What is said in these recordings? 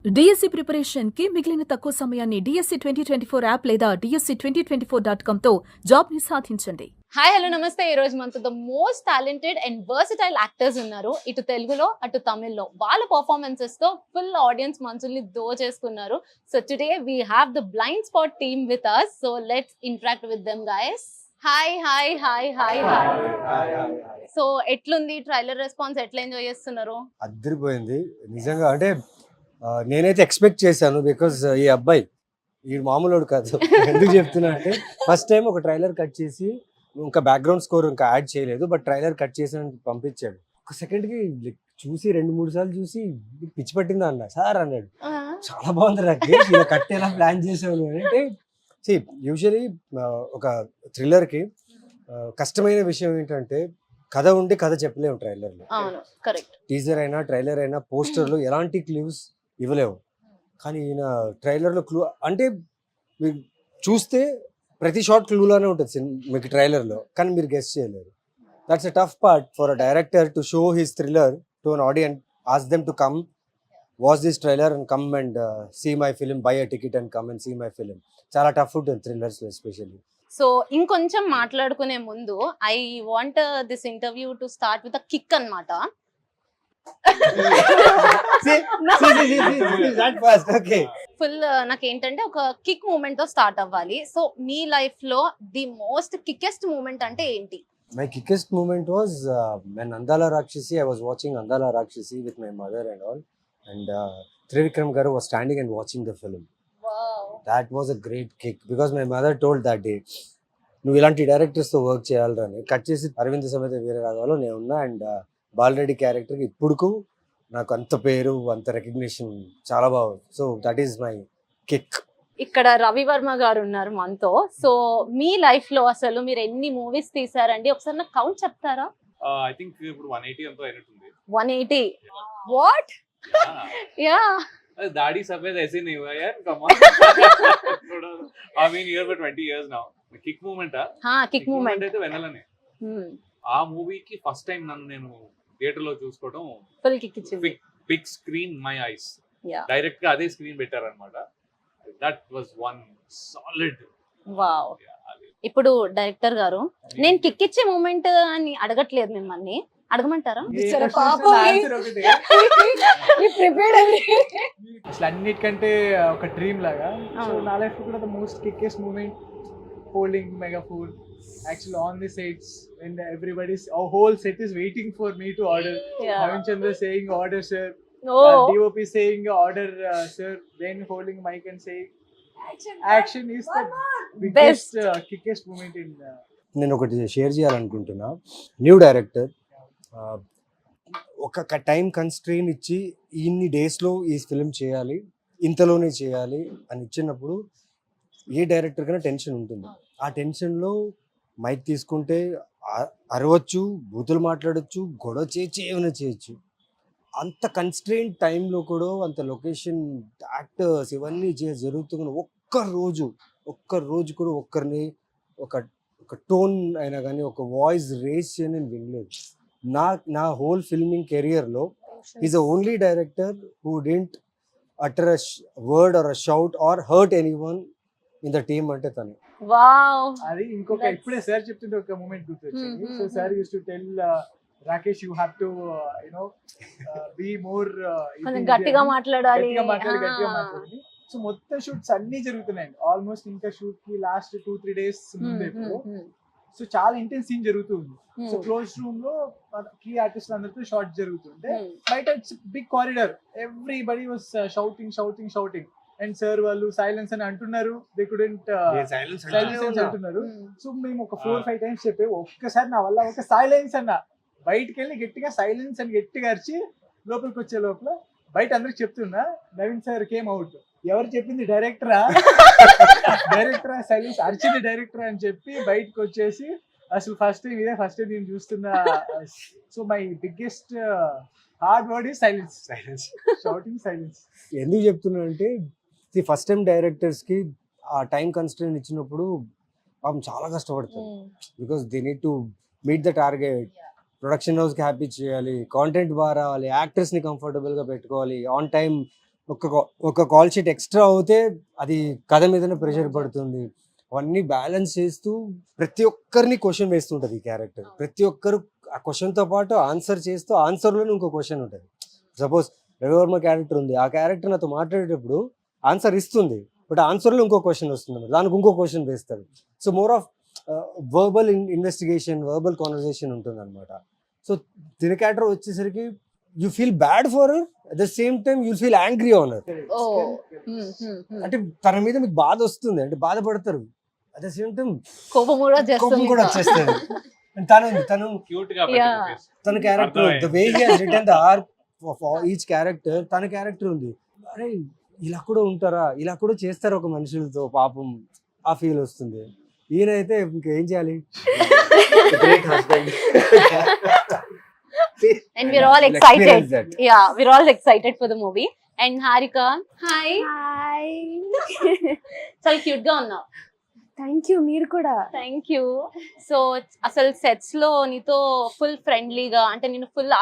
DSC preparation కి మిగిలిన తక్కువ సమయాన్ని డిఎస్సి 2024 యాప్ లేదా DSC2024.com తో జాబ్ ని సాధించండి. హాయ్ హలో నమస్తే. ఈ రోజు మనతో the most talented and versatile actors ఉన్నారు. ఇటు తెలుగులో అటు తమిళ్లో వాళ్ళ పర్ఫార్మెన్సెస్ తో ఫుల్ ఆడియన్స్ మనసుల్ని దోచేసుకున్నారు. So today we have the blind spot team with us. So let's interact with them guys. Hi hi hi hi hi. So ఎట్లుంది ట్రైలర్ రెస్పాన్స్, ఎట్లా ఎంజాయ్ చేస్తున్నారు? అద్దరిపోయింది నిజంగా. అంటే నేనైతే ఎక్స్పెక్ట్ చేశాను బికాజ్ ఈ అబ్బాయి ఈ మామూలుడు కాదు. ఎందుకు చెప్తున్నా అంటే ఫస్ట్ టైం ఒక ట్రైలర్ కట్ చేసి ఇంకా బ్యాక్గ్రౌండ్ స్కోర్ ఇంకా యాడ్ చేయలేదు, బట్ ట్రైలర్ కట్ చేసి పంపించాడు. ఒక సెకండ్కి చూసి 2-3 సార్లు చూసి పిచ్చి పట్టిందా అన్న సార్ అన్నాడు. చాలా బాగుంది రాకేష్, ఇలా కట్ ఎలా ప్లాన్ చేసావు అంటే. యూజువలీ ఒక థ్రిల్లర్కి కష్టమైన విషయం ఏంటంటే కథ ఉండి కథ చెప్పలేము ట్రైలర్లో. టీజర్ అయినా ట్రైలర్ అయినా పోస్టర్లో ఎలాంటి క్లూస్ ఇవ్వలేవు. కానీ ఈయన ట్రైలర్లో క్లూ అంటే మీరు చూస్తే ప్రతి షార్ట్ క్లూలోనే ఉంటుంది మీకు ట్రైలర్లో, కానీ మీరు గెస్ చేయలేరు. That's a tough part for a director to show his thriller to an audience, ask them to come watch this trailer and come and see my film, buy a ticket and come and see my film. చాలా tough ఉంటుంది థ్రిల్లర్స్లో especially. So ఇంకొంచెం మాట్లాడుకునే ముందు I want this interview to start with a kick అన్నమాట. Full నాకేంటంటే ఒక kick moment తో స్టార్ట్ అవ్వాలి. సో మీ లైఫ్ లో ది మోస్ట్ కిక్కెస్ట్ మూమెంట్ అంటే ఏంటి? My quickest moment was when Andala Rakshasi, I was watching Andala Rakshasi with my mother and all, and Trivikram Garu was standing and watching the film. Wow. That was a great kick because my mother told that day, నువ్వు ఇలాంటి డైరెక్టర్స్తో work చేయాలని. Cut చేసి అరవింద్ సమేత వీర రాఘవలో నేను ఉన్నా, and Bala Reddy క్యారెక్టర్కి ఇప్పుడుకు నాకు అంత పేరు అంత రికగ్నిషన్ చాలా బాగుంది. So that is my kick. ఇక్కడ రవి వర్మ గారు ఉన్నారు మనతో. సో మీ లైఫ్ లో అసలు మీరు ఎన్ని మూవీస్ తీసారండి? ఒకసారి నాకు కౌంట్ చెప్తారా? ఐ థింక్ ఇప్పుడు 180 ఎంతో అయినట్టుంది. 180 వాట్? యా दाढ़ी सफेद ऐसे नहीं हुआ यार, come on. I mean here for 20 years now. Kick moment kick moment అయితే వెన్నెలనే. ఆ మూవీకి ఫస్ట్ టైం నన్ను నేను థియేటర్ లో చూసుకోవడం ఫుల్ కిక్ ఇచ్చింది. Big screen my eyes, yeah direct గా అదే స్క్రీన్ పెట్టారన్నమాట. That was one solid. Wow. ఇప్పుడు డైరెక్టర్ గారు, నేను కిక్ ఇచ్చే మూమెంట్ అని అడగట్లేదు మిమ్మల్ని, అడగమంటారా? అసలు అన్నిటికంటే ఒక డ్రీమ్ లాగా. సో నా లైఫ్ లో కూడా the most kickest moment holding megaphone actually on the sets when everybody's our whole set is waiting for me to order. Navin Chandra saying order sir, DOP saying order sir, then holding mic and saying action is the biggest kickest moment in నేను ఒకటి share చేయాలనుకుంటున్నా. New director ఒక time constrain ఇచ్చి ఇన్ని డేస్లో ఈ film చేయాలి, ఇంతలోనే చేయాలి అని ఇచ్చినప్పుడు ఏ డైరెక్టర్ కన్నా టెన్షన్ ఉంటుంది. ఆ టెన్షన్లో మైక్ తీసుకుంటే అరవచ్చు, బూతులు మాట్లాడచ్చు, గొడవ చేయొచ్చు, ఏమైనా చేయొచ్చు. అంత కన్స్ట్రెయిన్ టైంలో కూడా అంత లొకేషన్, యాక్టర్స్ ఇవన్నీ జరుగుతున్న ఒక్క రోజు కూడా ఒక్కరిని ఒక టోన్ అయినా కానీ ఒక వాయిస్ రేస్ చేయని నేను వినలేదు. నా హోల్ ఫిల్మింగ్ కెరియర్లో is the only director who didn't utter a word or a shout or hurt anyone in the team అంటే తను. వావ్. అది ఇంకొక ఇప్పుడే సార్ చెప్తుంటే ఒక మూమెంట్ గుర్తొచ్చింది. So sir use to tell Rakesh you have to you know be more గట్టిగా మాట్లాడాలి. సో మొత్తం షూట్స్ అన్ని జరుగుతున్నాయి ఆల్మోస్ట్. ఇంకా షూట్ కి లాస్ట్ 2-3 డేస్ ముందే సో చాలా ఇంటెన్స్ సీన్ జరుగుతుంది. సో క్లోజ్ రూమ్ లో కీ ఆర్టిస్ట్ అందరితో షార్ట్ జరుగుతుంటే బయట it's big corridor, everybody was shouting and sir వాళ్ళు సైలెన్స్ అని అంటున్నారు. దే కుడెంట్ సైలెన్స్ అంటున్నారు. సో మేము ఒక 4-5 టైమ్స్ చెప్పే ఒక్కసారి నా వల్ల ఒక సైలెన్స్ అన్న, బయటకు వెళ్ళి గట్టిగా సైలెన్స్ అని గట్టిగా అరిచి లోపలికి వచ్చే లోపల బయట అందరికి చెప్తున్నా నవీన్ సార్ కేమ్ అవుట్. ఎవరు చెప్పింది? డైరెక్టరా సైలెన్స్ అరిచింది డైరెక్టర్ అని చెప్పి బయటకు వచ్చేసి అసలు ఫస్ట్ టైం నేను చూస్తున్నా. So my biggest hard word is silence, shouting silence. ఎందుకు చెప్తున్నా అంటే ఫస్ట్ టైం డైరెక్టర్స్కి ఆ టైం కన్స్ట్రెయిన్ ఇచ్చినప్పుడు పాపం చాలా కష్టపడతారు. Because they need to meet the target, production హౌస్కి హ్యాపీ చేయాలి, కాంటెంట్ బాగా రావాలి, యాక్టర్స్ని కంఫర్టబుల్గా పెట్టుకోవాలి, ఆన్ టైం ఒక కాల్ షీట్ ఎక్స్ట్రా అవుతే అది కథ మీదనే ప్రెషర్ పడుతుంది. అవన్నీ బ్యాలెన్స్ చేస్తూ ప్రతి ఒక్కరిని క్వశ్చన్ వేస్తుంటది ఈ క్యారెక్టర్. ప్రతి ఒక్కరు ఆ క్వశ్చన్ తో పాటు ఆన్సర్ చేస్తూ ఆన్సర్లోనే ఇంకో క్వశ్చన్ ఉంటుంది. సపోజ్ రవివర్మ క్యారెక్టర్ ఉంది, ఆ క్యారెక్టర్ నాతో మాట్లాడేటప్పుడు ఆన్సర్ ఇస్తుంది, బట్ ఆన్సర్లో ఇంకో క్వశ్చన్ వస్తుంది, దానికి ఇంకో క్వశ్చన్ వేస్తాడు. So more of verbal investigation, verbal conversation ఉంటుంది అనమాట. సో దీని క్యారెక్టర్ వచ్చేసరికి you feel bad for her, at the same time you feel angry on her. అంటే తన మీద మీకు బాధ వస్తుంది, అంటే బాధపడతారు, అట్ ద సేమ్ టైం కోపం కూడా కోపం కూడా వచ్చేస్తుంది. తను క్యూట్ గా Yeah. తన character, the way he has written the arc of each character, తన క్యారెక్టర్ ఉంది. అరే ఇలా కూడా ఉంటారా, ఇలా కూడా చేస్తారు ఒక మనుషులతో, పాపం ఆ ఫీల్ వస్తుంది. ఈయనైతే ఇంకేం చేయాలి, great husband. And we're all excited. Yeah, we're all excited for the movie. And Harika, hi. Hi చాలా క్యూట్ గా ఉన్నావు. థ్యాంక్ యూ, మీరు కూడా. Thank you. సో అసలు సెట్స్ లో నీతో ఫుల్ ఫ్రెండ్లీగా, అంటే నేను ఫుల్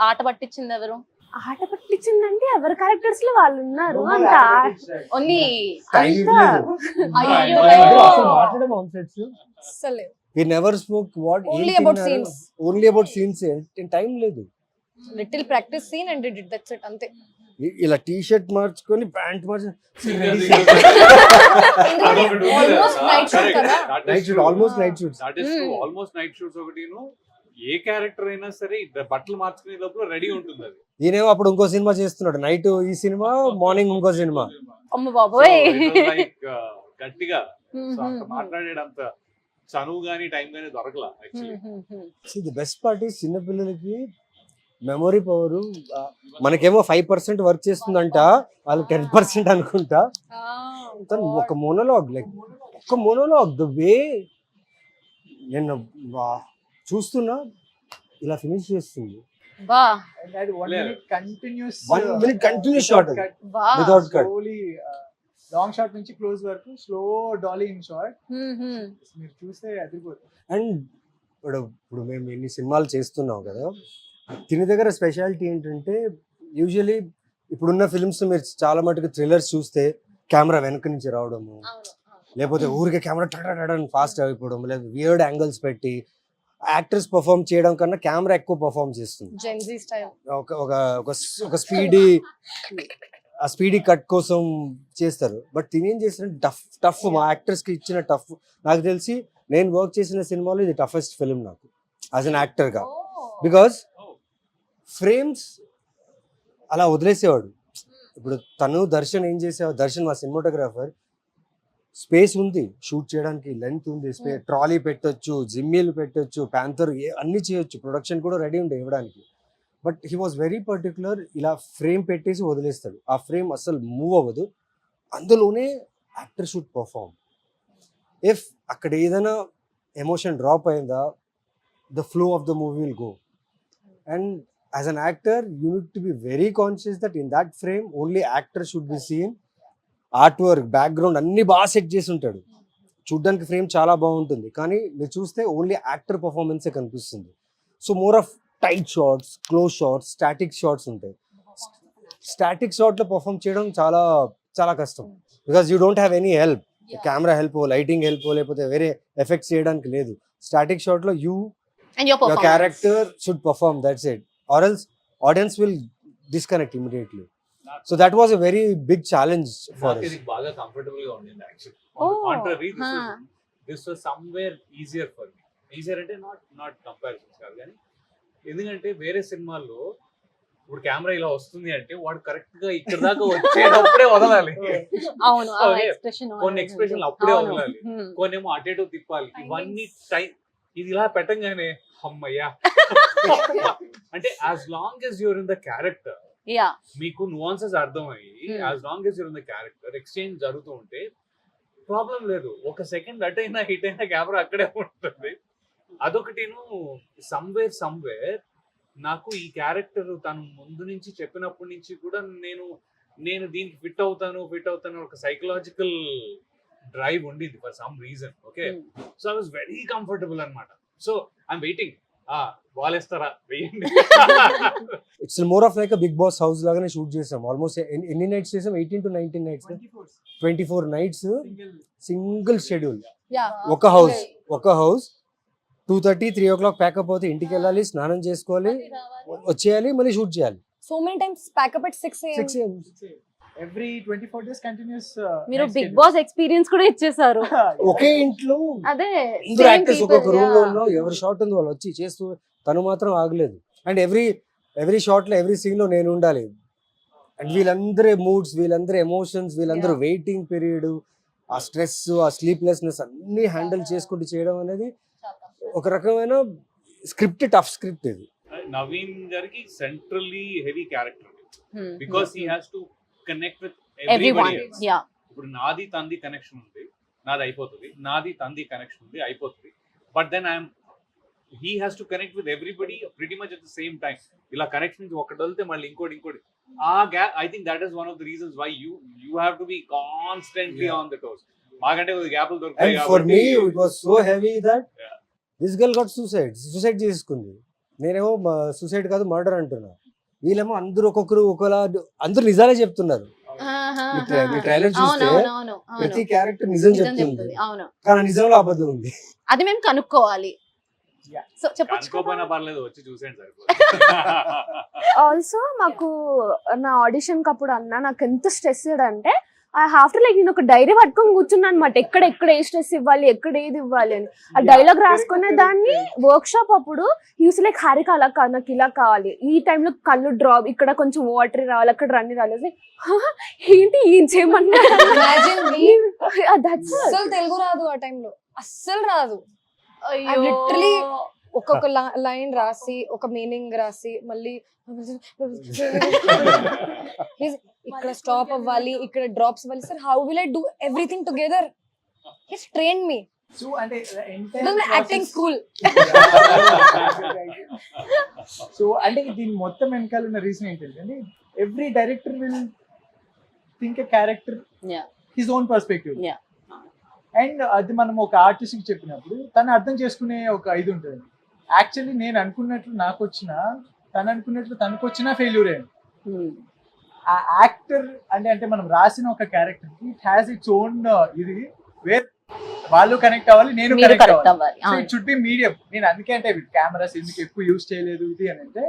ఆట పట్టించింది ఎవరు? ఆట పట్టించిందంటే ఎవరి క్యారెక్టర్స్ లో వాళ్ళు ఉన్నారు అంత ఓన్లీ మాట్లాడడం on sets we never spoke what Only ఏం about తిన్నారు? scenes. Only about scenes. Time లేదు. Little practice scene and did that's it అంతే. ఇలా టీ షర్ట్ మార్చుకొని ప్యాంట్ మార్చు, Almost night shoot కదా. Night shoot, almost night shoots. That is true. Almost night shoots ఒకటిను. ఏ క్యారెక్టర్ అయినా సరే బట్టలు మార్చుకునే లోపల రెడీ ఉంటుంది అది. ఈయనేమో అప్పుడు ఇంకో సినిమా చేస్తున్నాడు, నైట్ ఈ సినిమా, మార్నింగ్ ఇంకో సినిమా. అమ్మ బాబోయ్. గట్టిగా సో అంత మాట్లాడేటంత చనువు గానీ టైం గానీ దొరకలా actually. The best part is చిన్నపిల్లలకి మెమొరీ పవర్. మనకేమో 5% వర్క్ చేస్తుందంట, వాళ్ళు 10% అనుకుంటా. తను ఒక మోనోలాగ్, లైక్ ఒక మోనోలాగ్, ద వే నేను చూస్తున్నా ఇలా ఫినిష్ చేస్తుంది. బా And that 1 minute continuous 1 minute continuous shot cut. బా. without cut. Slowly long shot నుంచి క్లోజ్ వరకు స్లో డాలీ ఇన్ షాట్ మీరు చూస్తే అదిరిపోతుంది. అండ్ ఇప్పుడు మేము ఎన్ని సినిమాలు చేస్తున్నాం కదా, దీని దగ్గర స్పెషాలిటీ ఏంటంటే, యూజువలీ ఇప్పుడున్న ఫిల్మ్స్ మీరు చాలా మటుకు థ్రిల్లర్స్ చూస్తే కెమెరా వెనక నుంచి రావడము, లేకపోతే ఊరికే కెమెరా టడని ఫాస్ట్ అయిపోవడం, లేదా వియర్డ్ యాంగిల్స్ పెట్టి యాక్టర్స్ పర్ఫామ్ చేయడం కన్నా కెమెరా ఎక్కువ పర్ఫామ్ చేస్తుంది. Gen Z style. ఒక స్పీడీ కట్ కోసం చేస్తారు. బట్ తినేం చేసిన టఫ్ మా యాక్టర్స్ కి ఇచ్చిన టఫ్, నాకు తెలిసి నేను వర్క్ చేసిన సినిమాలో ఇది టఫెస్ట్ ఫిల్మ్ నాకు యాజ్ అన్ యాక్టర్ గా. బికాస్ ఫ్రేమ్స్ అలా వదిలేసేవాడు. ఇప్పుడు తను దర్శన్ ఏం చేసేవాడు, దర్శన్ మా సినిమాటోగ్రాఫర్, స్పేస్ ఉంది షూట్ చేయడానికి, లెంత్ ఉంది, ట్రాలీ పెట్టొచ్చు, జిమ్మీలు పెట్టొచ్చు, ప్యాంథర్ అన్ని చేయొచ్చు, ప్రొడక్షన్ కూడా రెడీ ఉండే ఇవ్వడానికి. But he was very particular, ఇలా ఫ్రేమ్ పెట్టేసి వదిలేస్తాడు, ఆ ఫ్రేమ్ అసలు మూవ్ అవ్వదు, అందులోనే యాక్టర్ షుడ్ పర్ఫామ్. ఇఫ్ అక్కడ ఏదైనా ఎమోషన్ డ్రాప్ అయిందా, the flow of the movie will go. And as an actor you need to be very conscious that in that frame only actor should be seen. Art work, background అన్ని బాగా set చేసి ఉంటాడు, చూడ్డానికి frame చాలా బాగుంటుంది, కానీ మీరు చూస్తే ఓన్లీ యాక్టర్ పర్ఫార్మెన్సే కనిపిస్తుంది. So more of tight shots, close shots, static shots ఉంటాయి. స్టాటిక్ షాట్ లో పర్ఫామ్ చేయడం చాలా చాలా కష్టం, because you don't have any help, camera help, lighting help, లేకపోతే వేరే ఎఫెక్ట్స్ చేయడానికి లేదు. స్టాటిక్ షాట్ లో And your your performance. character should perform, that's it, or else audience will disconnect immediately. So that was a very big challenge for us. ఇది బాగా comfortable గా ఉండింది actually. Oh, contrary huh. This was somewhere easier for me. Easier అంటే not comparisons కాదు, కానీ ఎందుకంటే వేరే సినిమాల్లో ఇప్పుడు కెమెరా ఇలా వస్తుంది అంటే వాడు కరెక్ట్ గా ఇక్కడ దాకా వచ్చేటప్పుడే వదలాలి. అవును, ఆ Okay. expression కొన్ని ఎక్స్ప్రెషన్లు అప్పుడే అవును. వదలాలి, కొన్ని ఏమో అటు ఇటు తిప్పాలి. ఇవన్నీ టైం, ఇది ఇలా పెట్టంగానే అమ్మయ్యా అంటే as long as you're in the character, yeah మీకు నువాన్సెస్ అర్థమయ్యి as long as you're in the character, exchange జరుగుతూ ఉంటే ప్రాబ్లం లేదు. ఒక సెకండ్ అటు అయినా హిట్ అయినా కెమెరా అక్కడే ఉంటుంది. అదొకటిను సమ్వేర్ నాకు ఈ క్యారెక్టర్ తను ముందు నుంచి చెప్పినప్పటి నుంచి కూడా నేను దీనికి ఫిట్ అవుతాను ఒక సైకలాజికల్ డ్రైవ్ ఉండింది for some reason. Okay, so I was very comfortable అనమాట. సో ఐఎమ్ వెయిటింగ్ బాల్ ఇస్తారా వెయ్యండి. It's more of like Bigg Boss house లాగానే షూట్ చేసాం. ఆల్మోస్ట్ ఎన్ని నైట్స్ చేసాం? 18 to 19 nights, 24 nights single schedule. ఒక హౌస్ 2:30, 3 o'clock ప్యాకప్ అవుతే ఇంటికి వెళ్ళాలి, స్నానం చేసుకోవాలి, వచ్చేయాలి, మళ్ళీ షూట్ చేయాలి. So many times pack up at 6 a.m. 6 AM. Every 24 days continuous. మీరు బిగ్ బాస్ ఎక్స్పీరియన్స్ కూడా ఇచ్చేసారు. ఒకే ఇంట్లో అదే అందరూ యాక్టర్స్ ఒక్కొక్క రూమ్ లో ఉన్నాం, ఎవరి షాట్ ఉంది వాళ్ళు వచ్చి చేస్తూ, తను మాత్రం ఆగలేదు. అండ్ ఎవ్రీ షాట్ లో ఎవ్రీ సీన్ లో నేను ఉండాలి. అండ్ వీళ్ళందరి మూడ్స్, వీళ్ళందరి ఎమోషన్స్, వీళ్ళందరూ వెయిటింగ్ పీరియడ్, ఆ స్ట్రెస్, ఆ స్లీప్లెస్నెస్ అన్ని హ్యాండిల్ చేసుకుంటూ చేయడం అనేది ఒక రకమైన టఫ్ స్క్రిప్ట్ ఇది. నవీన్ గారికి centrally heavy character because he has to connect with everyone. Everybody. Yeah ఇప్పుడు నాది తంది కనెక్షన్ ఉంది, నాది అయిపోతుంది, నాది తంది కనెక్షన్ ఉంది, అయిపోతుంది. But then he has to connect with everybody pretty much at the same time. ఇలా కనెక్షన్ నుంచి ఒకటి వెళ్తే మళ్ళీ ఇంకోటి ఆ gap, I think that is one of the reasons why you have to be constantly on the toes. మాకంటే గ్యాప్లు దొరుకుతాయి అండ్ ఫర్ మీ కాబట్టి. It was so heavy that this girl got suicide చేసుకుంది. నేనేమో సూసైడ్ కాదు murder అంటున్నా, వీళ్ళేమో అందరూ ఒక్కొక్కరు ఒకలా, అందరూ నిజాలే చెప్తున్నారు. మీ ట్రైలర్ చూస్తే ప్రతి క్యారెక్టర్ నిజం చెప్తుంది, అవును. కానీ నిజంలో అబద్ధం ఉంది. అది మేము కనుక్కోవాలి. సో చెప్పొచ్చు అనుకోపోయినా కదా. పర్లేదు, వచ్చి చూసేయండి సరిపోతుంది. ఆల్సో మాకు నా ఆడిషన్ కి అప్పుడు అన్న నాకు ఎంత స్ట్రెస్ అంటే ఐ హావ్ టు లైక్ నేను ఒక డైరీ పట్టుకొని కూర్చున్నా అనమాట. ఎక్కడ ఏ స్ట్రెస్ ఇవ్వాలి, ఎక్కడ ఏది ఇవ్వాలి అని ఆ డైలాగ్ రాసుకునే దాన్ని. వర్క్ షాప్ అప్పుడు యూస్ లైక్ హారిక అలా కాదు, నాకు ఇలా కావాలి, ఈ టైంలో కళ్ళు డ్రాప్, ఇక్కడ కొంచెం వాటర్ రావాలి, అక్కడ రన్ని రావాలి. ఏంటి ఏం చేయమన్నా Imagine me. అస్సలు తెలుగు రాదు ఆ టైంలో, అస్సలు రాదు. literally ఒక్కొక్క లైన్ రాసి, ఒక మీనింగ్ రాసి, మళ్ళీ ఇక్కడ స్టాప్ అవ్వాలి, ఇక్కడ డ్రాప్స్ అవ్వాలి. Sir how will I do everything together? His train me. So అంటే యాక్టింగ్ స్కూల్. సో అంటే దీని మొత్తం వెనకాల ఉన్న రీజన్ ఏంటంటే every director will think a character his own perspective. Yeah. And అది మనం ఒక ఆర్టిస్ట్ కి చెప్పినప్పుడు తను అర్థం చేసుకునే ఒక ఇది ఉంటుంది. యాక్చువల్లీ నేను అనుకున్నట్లు నాకు వచ్చిన, తను అనుకున్నట్లు తనకు వచ్చిన ఫెయిల్యూర్ అయింది. ఆ యాక్టర్ అంటే మనం రాసిన ఒక క్యారెక్టర్ కి ఇట్ హ్యాస్ ఇట్స్ ఓన్ ఇది, వేర్ వాళ్ళు కనెక్ట్ అవ్వాలి, నేను మీరు కనెక్ట్ కరెక్ట్ అవ్వాలి. అవ్వాలి. So it should be medium. నేను అందుకే అంటే కెమెరాస్ ఎందుకు ఎక్కువ యూజ్ చేయలేదు ఇది అని అంటే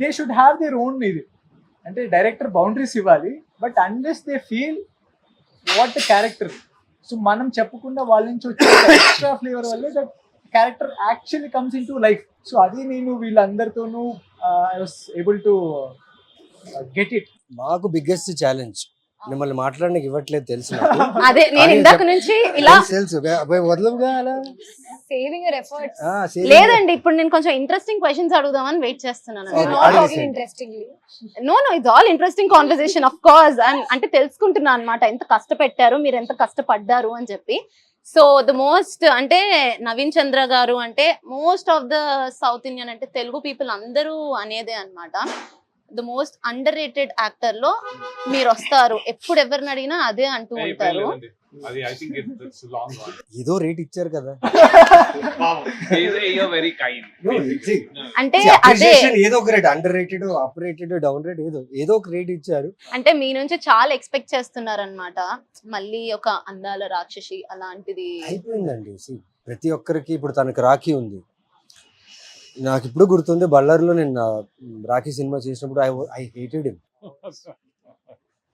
they should have their own ఇది. అంటే డైరెక్టర్ బౌండరీస్ ఇవ్వాలి, but unless they feel what the character. So మనం చెప్పకుండా వాళ్ళ నుంచి వచ్చే ఎక్స్ట్రా ఫ్లేవర్ వల్లే that character actually comes in to life. So అది నేను వీళ్ళందరితోనూ I was able to get it. మాకు బిగ్గెస్ట్ ఛాలెంజ్ మిమ్మల్ని మాట్లాడడానికి ఇవ్వట్లేదు తెలుసు నాకు. అదే నేను ఇందాక నుంచి ఇలా తెలుసు అబ్బాయి వదలవుగా అలా. Saving your efforts. లేదండి, ఇప్పుడు నేను కొంచెం ఇంట్రెస్టింగ్ క్వశ్చన్స్ అడుగుదామని వెయిట్ చేస్తున్నాను. Okay. నాట్ టాకింగ్ అడిగేసేయండి. Interestingly. No it's all interesting conversation of course. అంటే తెలుసుకుంటున్నా అనమాట ఎంత కష్టపెట్టారు, మీరు ఎంత కష్టపడ్డారు అని చెప్పి. సో ద మోస్ట్ అంటే నవీన్ చంద్ర గారు అంటే most of the south Indian అంటే తెలుగు పీపుల్ అందరూ అనేదే అన్నమాట. The most under rated actor లో మీరు వస్తారు. ఎప్పుడు ఎవరిని అడిగినా అదే అంటూ ఉంటారు. అది I think it's long one. ఏదో రేట్ ఇచ్చారు కదా. Very kind. అంటే See, అదే appreciation ఏదో ఒక rate, under rated, up rated, down rate, ఏదో ఒక రేట్ ఇచ్చారు. అంటే మీ నుంచి చాలా ఎక్స్పెక్ట్ చేస్తున్నారు అనమాట. మళ్ళీ ఒక అందాల రాక్షసి అలాంటిది అయిపోయిందండి. See, ప్రతి ఒక్కరికి ఇప్పుడు తనకు రాఖీ ఉంది. నాకు ఇప్పుడు గుర్తుంది, బళ్ళారిలో నేను రాఖీ సినిమా చేసినప్పుడు ఐ హేటెడ్ హిమ్.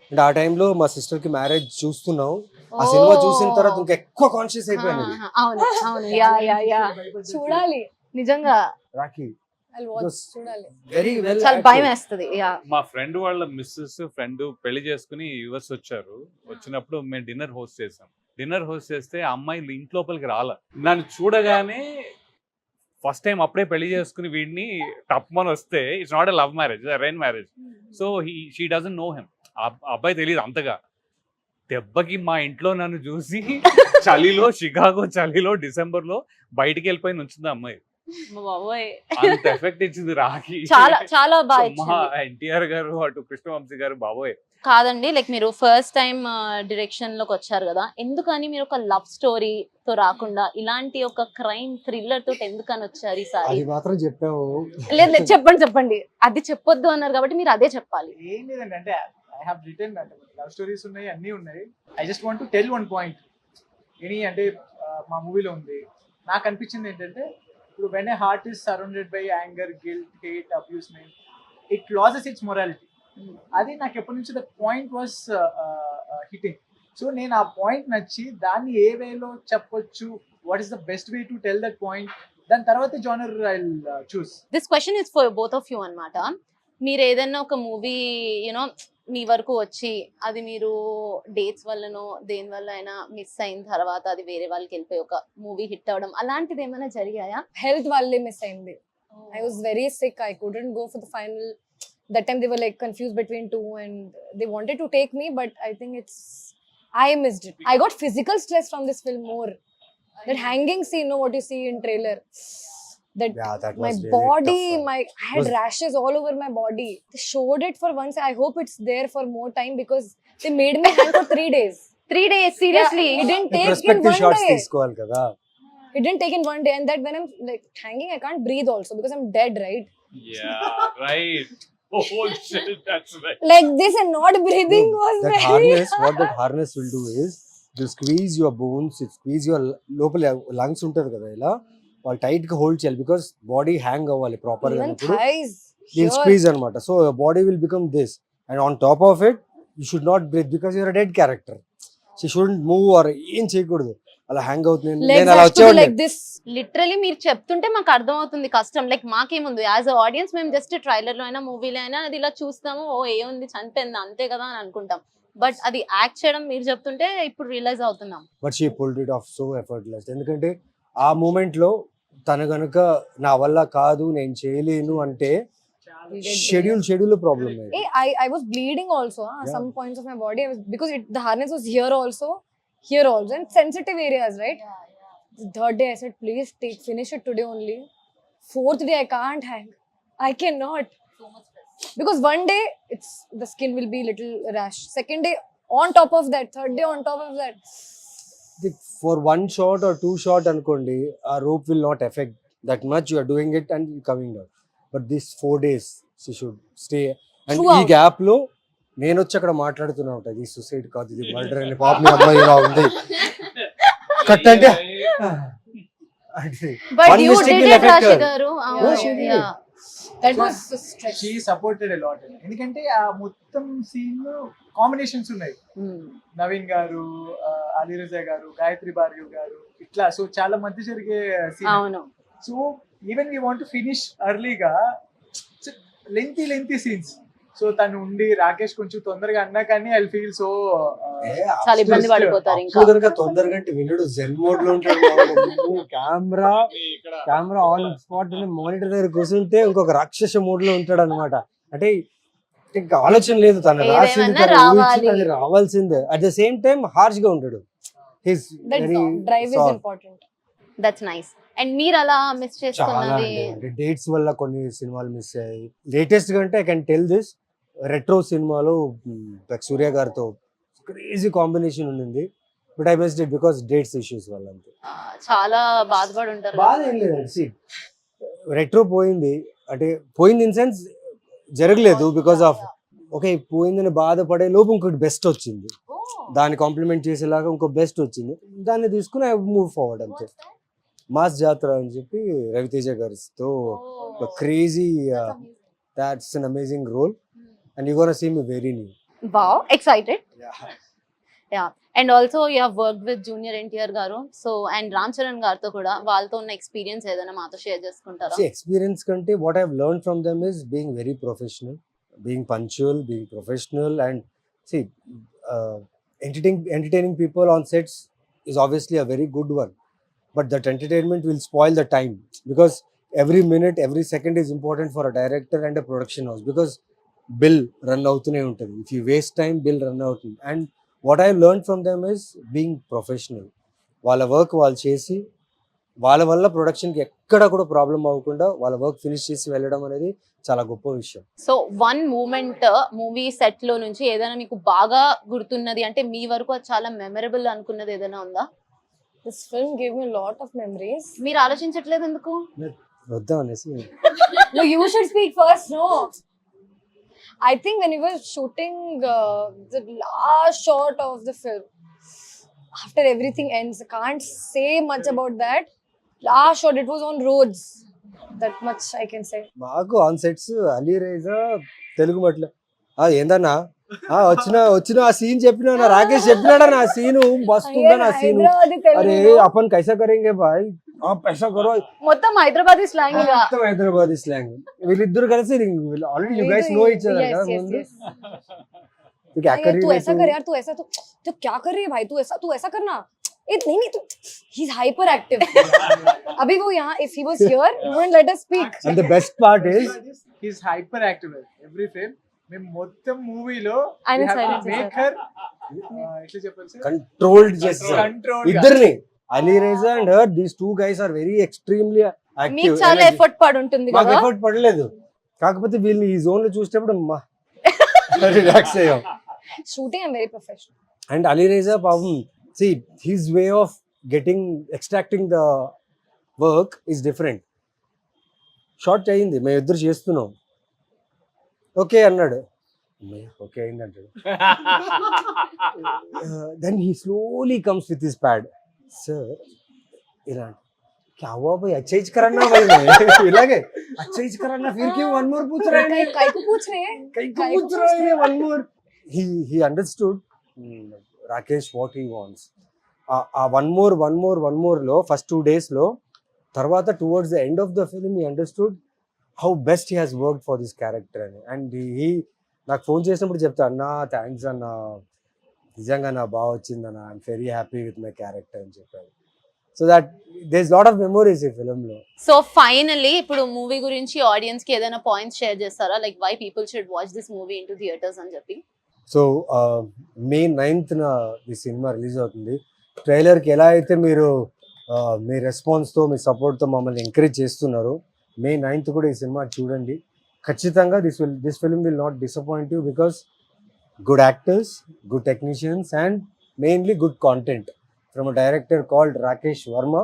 అంటే ఆ టైంలో మా సిస్టర్ కి మ్యారేజ్ చూస్తున్నాం. ఆ సినిమా చూసిన తర్వాత ఇంకా ఎక్కువ కాన్షియస్ అయిపోయాను. అవును అవును యా యా యా చూడాలి నిజంగా రాఖీ I'll watch. చూడాలి. Very well. చాలా భయం వేస్తుంది. యా మా ఫ్రెండ్ వాళ్ళ మిస్సెస్ ఫ్రెండ్ పెళ్లి చేసుకుని యుఎస్ వచ్చారు. వచ్చినప్పుడు మేము డిన్నర్ హోస్ట్ చేసాం. డిన్నర్ హోస్ట్ చేస్తే ఆ అమ్మాయి ఇంట్లోపలికి రాల. నన్ను చూడగానే ఫస్ట్ టైం అప్పుడే పెళ్లి చేసుకుని వీడిని టప్మని వస్తే it's not a love marriage, arrange marriage. So she doesn't know him. అబ్బాయి తెలియదు అంతగా. దెబ్బకి మా ఇంట్లో నన్ను చూసి చలిలో, షికాగో చలిలో డిసెంబర్ లో బయటికి వెళ్ళిపోయి నుంచింది అమ్మాయి. అంత ఎఫెక్ట్ ఇచ్చింది రాఖీ. చాలా చాలా బాగా మా ఎన్టీఆర్ గారు, అటు కృష్ణవంశీ గారు, బాబోయ్ కాదండి, లైక్ మీరు ఫస్ట్ టైం డైరెక్షన్ లోకి వచ్చారు కదా, ఎందుకని మీరు ఒక లవ్ స్టోరీతో రాకుండా ఇలాంటి ఒక క్రైమ్ థ్రిల్లర్ తోటి ఎందుకని వచ్చారు ఈసారి? అది మాత్రం చెప్పావు. లేదు లేదు, చెప్పండి. అది చెప్పొద్దు అన్నారు కాబట్టి మీరు అదే చెప్పాలి. ఏం లేదండి, అంటే ఐ హావ్ రిటర్న్ అంటే లవ్ స్టోరీస్ ఉన్నాయి, అన్నీ ఉన్నాయి. I just want to tell one point. అంటే మా మూవీలో ఉంది. నాకు అనిపించింది ఏంటంటే, ఇప్పుడు when a heart is surrounded by anger, guilt, hate, అబ్యూస్మెంట్, it losses it's morality. అది నాకు ఎప్పటి నుంచి the point was hitting. So నేను ఆ పాయింట్ నచ్చి దాన్ని ఏ వేలో చెప్పొచ్చు, what is the best way to tell that point, దాని తర్వాత genre I choose. This question is for both of you అన్నమాట. మీరు ఏదైనా ఒక మూవీ యూనో మీ వరకు వచ్చి అది మీరు డేట్స్ వల్లనో దేని వల్ల అయినా మిస్ అయిన తర్వాత అది వేరే వాళ్ళకి వెళ్ళిపోయి ఒక మూవీ హిట్ అవడం అలాంటిది ఏమైనా జరిగాయా? హెల్త్ వల్లే మిస్ అయింది. I was very sick. I couldn't go for the final. That time they were like confused between two and they wanted to take me, but I think I missed it. I got physical stress from this film more. That hanging scene, what you see in trailer. That That my was really body, tough. I had rashes all over my body. They showed it for once. I hope it's there for more time because they made me hang for 3 days. 3 days, seriously? Yeah, it didn't take in Perspective one shots day. తీసుకోవాలి కదా. It didn't take in one day, and that when I'm like hanging, I can't breathe also because I'm dead, right? Yeah, right. Oh shit, that's right. Like this and not breathing was That very harness, what that harness will do is, it will squeeze your bones, it squeeze your లోపల lungs ఉంటది కదా, ఇలా వాళ్ళు tight గా hold చేయాలి because body hang అవ్వాలి proper గా. even ఉన్నప్పుడు thighs. దీని Sure. స్క్వీజ్ అనమాట. So body will become this and on top of it you should not breathe because you're dead character. She shouldn't move or ఏం చేయకూడదు, అలా hang అవుతుంది. Legs నేను అలా have to be వచ్చేవాడిని. like this. లిటరలీ మీరు చెప్తుంటే మాకు అర్థమవుతుంది కష్టం. లైక్ మాకేముంది యాజ్ అ ఆడియన్స్, మేము జస్ట్ ట్రైలర్ లో అయినా మూవీలో అయినా అది ఇలా చూస్తాము, ఓ ఏముంది చనిపోయింది అంతే కదా అని అనుకుంటాం. బట్ అది యాక్ట్ చేయడం మీరు చెప్తుంటే ఇప్పుడు రియలైజ్ అవుతున్నాం. But she pulled it of so effortless. ఎందుకంటే ఆ మూమెంట్ లో తన గనుక నా వల్ల కాదు నేను చేయలేను అంటే schedule problem. Hey, I was bleeding also. Yeah. Some points of my body, because the harness was here also, and sensitive areas, right? The third day I said, please finish it today only. Fourth day I can't hang. I cannot. Because one day the skin will be little rash. Second day on top of that. Third day on top of that. For 1 shot or 2 shot అనుకోండి, ఆ rope will not affect that much. You are doing it and coming down. But this 4 days she should stay. And ఈ Throughout. Gap లో నేను వచ్చి అక్కడ మాట్లాడుతున్నా ఉంటా, ఇది సూసైడ్ కాదు, ఇది మర్డర్ అని. పాప మీ అమ్మాయి ఇలా ఉంది కట్ అంటే but One you mistake did will it affect రాశి her. గారు. Yeah, she did. Yeah. That was stress. She supported a lot. ఎందుకంటే ఆ మొత్తం సీన్ కాంబినేషన్స్ ఉన్నాయి. నవీన్ గారు, అలీరజా గారు, గాయత్రి భార్గవ్ గారు, ఇట్లా. సో చాలా మధ్య జరిగే సీన్. అవును. So even we want to finish ఎర్లీగా, లెంతీ సీన్స్. సో తను ఉండి రాకేష్ కొంచెం తొందరగా అన్నా కానీ ఐ ఫీల్ సో చాలా ఇబ్బంది పడిపోతారు ఇంకా. తొందరగా తొందరగా అంటే వినడు జెన్ మోడ్ లో ఉంటాడు. కెమెరా ఆన్ స్పాట్ మానిటర్ దగ్గర కూర్చుంటే ఇంకొక రాక్షస మోడ్ లో ఉంటాడు అనమాట. అంటే ఇంకా ఆలోచన లేదు, తను రాసింది ఏదేమన్నా తను రావాలి. ఊహించింది, అది రావాల్సిందే. At the same time harsh గా ఉంటాడు. His That very drive is important. That's nice. And మీరు అలా మిస్ చాలా చేసుకున్నది? అంటే డేట్స్ వల్ల కొన్ని సినిమాలు మిస్ అయ్యాయి. లేటెస్ట్ గా అంటే I can tell this, retro సినిమాలో సూర్య గారితో క్రేజీ కాంబినేషన్ ఉండింది. But I missed it because dates issues వల్ల. అంతే, చాలా బాధపడి ఉంటారు. బాధ ఏం లేదండి. రెట్రో పోయింది అంటే పోయింది ఇన్ సెన్స్ జరగలేదు బికాస్ ఆఫ్ ఓకే పోయిందని బాధపడే లోపు ఇంకోటి బెస్ట్ వచ్చింది, దాన్ని కాంప్లిమెంట్ చేసేలాగా ఇంకో బెస్ట్ వచ్చింది, దాన్ని తీసుకుని ఐ మూవ్ ఫార్వర్డ్. అంతే. మాస్ జాతర అని చెప్పి రవితేజ గారితో crazy, that's an amazing role and you gonna see me very new. Wow, excited. Yeah. And also you have worked with Junior NTR గారు, సో అండ్ రామ్ చరణ్ గారితో కూడా, వాళ్ళతో ఉన్న ఎక్స్పీరియన్స్ ఏదైనా మాతో షేర్ చేసుకుంటారా? ఎక్స్పీరియన్స్ కంటే what I have learned from them is being very professional, being punctual, being professional and see entertaining people on sets is obviously a very good one, but that entertainment will spoil the time because every minute every second is important for a director and a production house because bill run avutune untadi. If you waste time, bill run avutundi. And what I learned from them is being professional. వాళ్ళ work వాళ్ళు చేసి వాళ్ళ వల్ల ప్రొడక్షన్కి ఎక్కడ కూడా problem అవ్వకుండా వాళ్ళ work finish చేసి వెళ్ళడం అనేది చాలా గొప్ప విషయం. So one moment movie set లో నుంచి ఏదైనా మీకు బాగా గుర్తున్నది అంటే మీ వరకు అది చాలా మెమరబుల్ అనుకున్నది ఏదైనా ఉందా? This film gave me a lot of memories. మీరు ఆలోచించట్లేదు ఎందుకు? వద్దాం అనేసి. No, you should speak first. No, I think when we were shooting the last shot of the film, after everything ends, I can't say much about that. Last shot, it was on roads. That much I can say. మాకు on sets Ali Raiza Telugu Matla ఏందన్నా వచ్చిన ఆ scene చెప్పినా రాకేష్ చెప్పినాడా నా scene వస్తుందా నా scene అరే అపన్ కైసా కరేంగే బాయ్ పైసా కరో మొత్తం హైదరాబాదీ స్లాంగ్ గా మొత్తం హైదరాబాదీ స్లాంగ్ వీళ్ళిద్దరు కలిసి already you guys know each other కదా ముందు तो क्या कर रही तू है ऐसा कर यार, तू ऐसा तो क्या कर रही है भाई, तू ऐसा करना. नहीं तू, he's hyper active. अभी वो यहाँ, if he was here, he wouldn't let us speak. and the best part is he's hyper active every frame. మేము మొత్తం మూవీలో ఆయన silence మేకర్ ఎట్లా చెప్పాలి సార్, controlled చేస్తారు కంట్రోల్ ఇద్దరిని Ali Raiza and her these two guys are very extremely మీకు active. చాలా ఎఫర్ట్ పడి ఉంటుంది మాకు కదా. ఎఫర్ట్ పడలేదు, కాకపోతే వీళ్ళని ఈ జోన్ లో చూసేటప్పుడు రిలాక్స్ అయ్యాం. Shooting, I'm very professional. And Ali Raiza పాపం see his way of extracting the work is different. Shot అయింది, మేము ఇద్దరు చేస్తున్నాం, ఓకే అన్నాడు, ఓకే అయింది అంటాడు. Then he slowly comes with his pad, sir ఇలా क्या हुआ भाई, अच्छा ही करना भाई मैं इलागे अच्छा ही करना, फिर क्यों वन मोर पूछ रहे हैं, काय को पूछ रहे हैं? कहीं को पूछ रहे हैं one more. he understood Rakesh what he wants. one more లో ఫస్ట్ 2 days లో, తర్వాత towards the end of the film he understood how best he has worked for this character అని. and he నాకు ఫోన్ చేసినప్పుడు చెప్తా, అన్నా thanks అన్న, నిజంగా నా బాగా వచ్చిందన్న, I'm very happy with my character అని చెప్పాడు. So that there is lot of memories ఈ ఫిల్మ్ లో. సో ఫైనల్లీ ఇప్పుడు మూవీ గురించి ఆడియన్స్ కి ఏదైనా పాయింట్స్ షేర్ చేస్తారా, like why people should watch this movie in to theatres అని చెప్పి? సో May 9th ఈ సినిమా రిలీజ్ అవుతుంది. ట్రైలర్కి ఎలా అయితే మీరు మీ రెస్పాన్స్తో మీ సపోర్ట్తో మమ్మల్ని ఎంకరేజ్ చేస్తున్నారు, May 9th కూడా ఈ సినిమా చూడండి ఖచ్చితంగా. This film will not disappoint you because good actors, good technicians and mainly good content from a director called Rakesh Verma.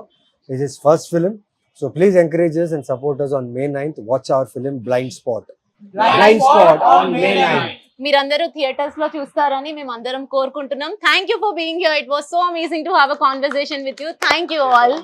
It's his first film. So please encourage us and support us on May 9th. Watch our film Blind Spot. Blind Spot on May 9th. మీరందరూ theatres లో చూస్తారని మేము అందరం కోరుకుంటున్నాం. Thank you for being here. It was so amazing to have a conversation with you. Thank you all.